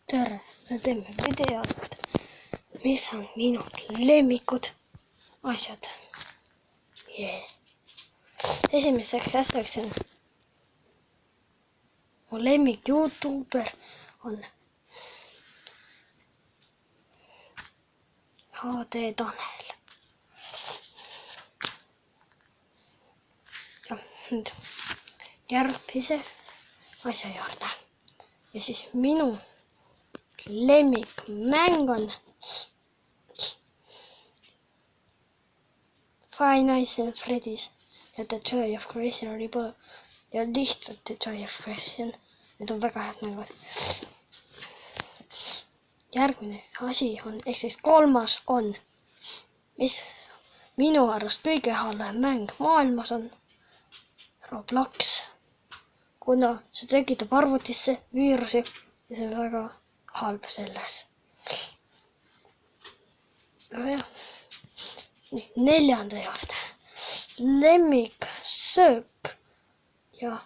Tere, me teeme videot, mis on minu lemmikud asjad. Esimeseks asjaks on mu lemmik YouTuber on HD Tanel. Ja nüüd järgmise asja juurde. Ja siis minu lemmikmäng on Five Nights at Freddy's ja The Joy of Creation Reborn ja lihtsalt The Joy of Creation. Need on väga head mängud. Järgmine asi on, ehk siis kolmas on, mis minu arust kõige halvem mäng maailmas on Roblox, kuna see tekitab arvutisse viirusi ja see on väga halb selles. Nojah, nii, neljanda juurde. Lemmiksöök ja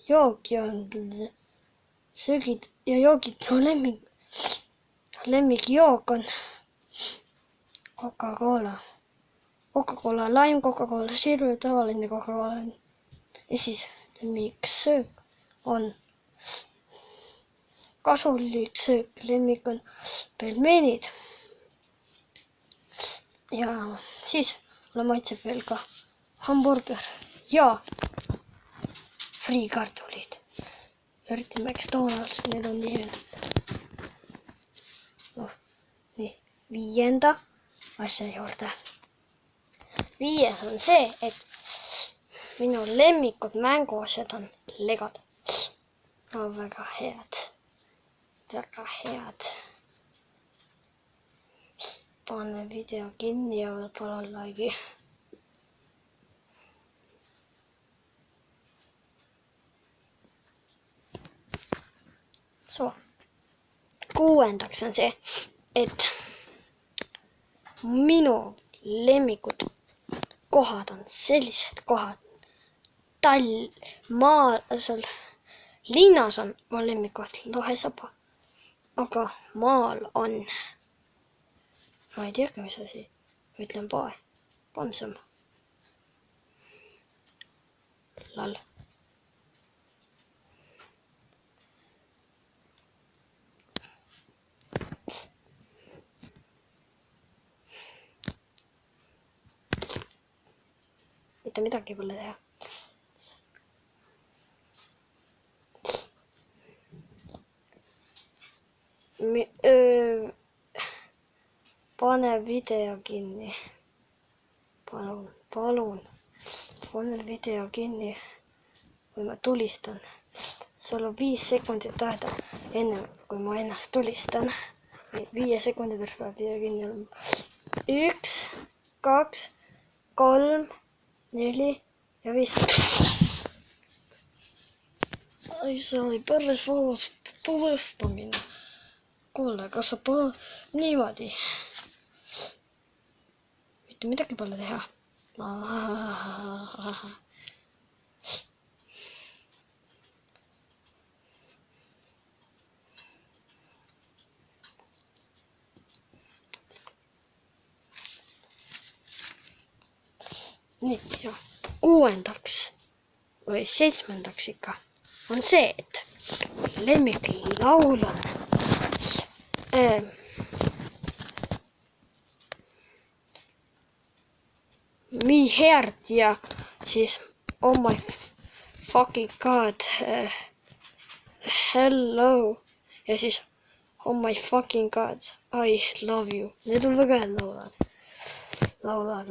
joogi on söögid ja joogid. No lemmikjook on Coca-Cola. Coca-Cola Lime, Coca-Cola Zero, tavaline Coca-Cola. Ja siis lemmiksöök on kasulik söök, lemmik on pelmenid. Ja siis mulle maitseb veel ka hamburger ja friikartulid. Eriti McDonald's, need on nii head. Nii, viienda asja juurde. Viies on see, et minu lemmikud mänguasjad on legod. No väga head. Väga head. Pane video kinni ja palun laigi. Kuuendaks on see, et minu lemmikud kohad on sellised kohad. Maal, linnas on mu lemmikoht Lohesaba, aga maal on, ma ei teagi, mis asi, ütlen poe, Konsum. Lall. Mitte midagi pole teha. Pane video kinni. Palun. Pane video kinni, kui ma tulistan. Sul on 5 sekundit aega enne, kui ma ennast tulistan. 5 sekundi pärast peab video kinni olema. 1, 2, 3, 4 ja 5. Ai, see oli päris valus tulistamine. Kuule, kas sa niimoodi? Mitte midagi pole teha. Nii, ja kuuendaks või 7. ikka on see, et lemmiklaul on Me Heart ja siis Oh My Fucking God, Hello ja siis Oh My Fucking God, I Love You. Need on väga head laulad.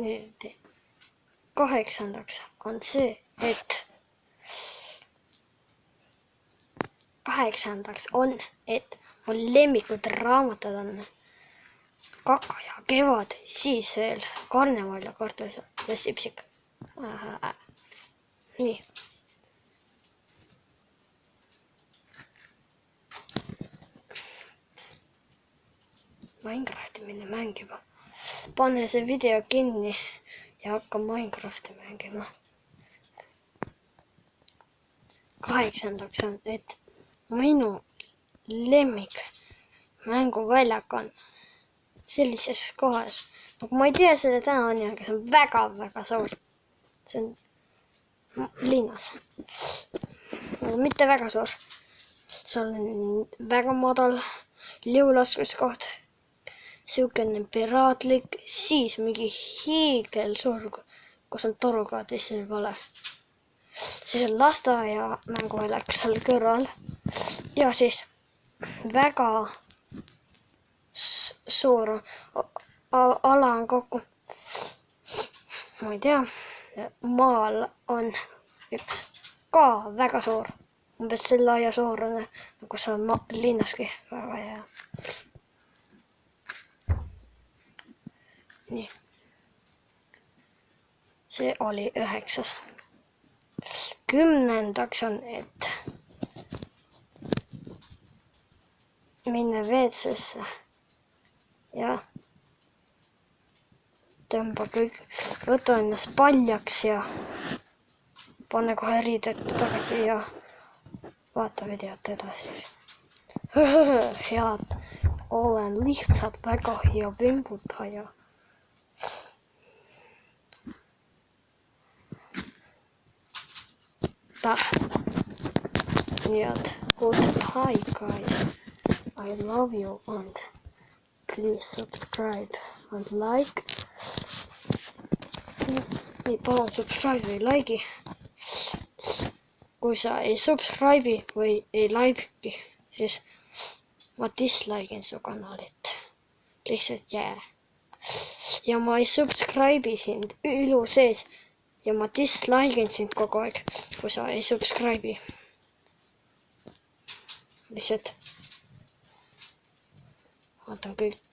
Nüüd 8. on see, et mu lemmikud raamatud on Kaka ja Kevad, siis veel Karneval ja Kartul ja Sipsik. Nii. Minecrafti minna mängima. Pane see video kinni ja hakka Minecrafti mängima. 8. on, et minu lemmik mänguväljak on sellises kohas. Nagu ma ei tea selle tänavani, aga see on väga-väga suur. See on linnas. Mitte väga suur. See on väga madal liulaskuskoht. Siukene piraatlik, siis mingi hiigelsuur, kus on toru ka teisel poole. Siis on lasteaia mänguväljak seal kõrval. Ja siis väga suur ala on kokku. Ma ei tea, maal on üks ka väga suur. Umbes selle aia suurune, kus on linnaski väga hea. Nii. See oli 9. 10. on, et minna WC-sse ja tõmba kõik, võta ennast paljaks ja pane kohe riided tagasi ja vaata videot edasi. Head, olen lihtsalt väga hea vimbutaja. Nii et goodbye guys. I love you and please subscribe and like. Ei, palun subscribe või like'i. Kui sa ei subscribe'i või ei like'i, siis ma dislike'in su kanalit. Lihtsalt jää. Ja ma ei subscribe'i sind elu sees. Ja ma dislike'in sind kogu aeg, kui sa ei subscribe'i. Lihtsalt vaatan kõik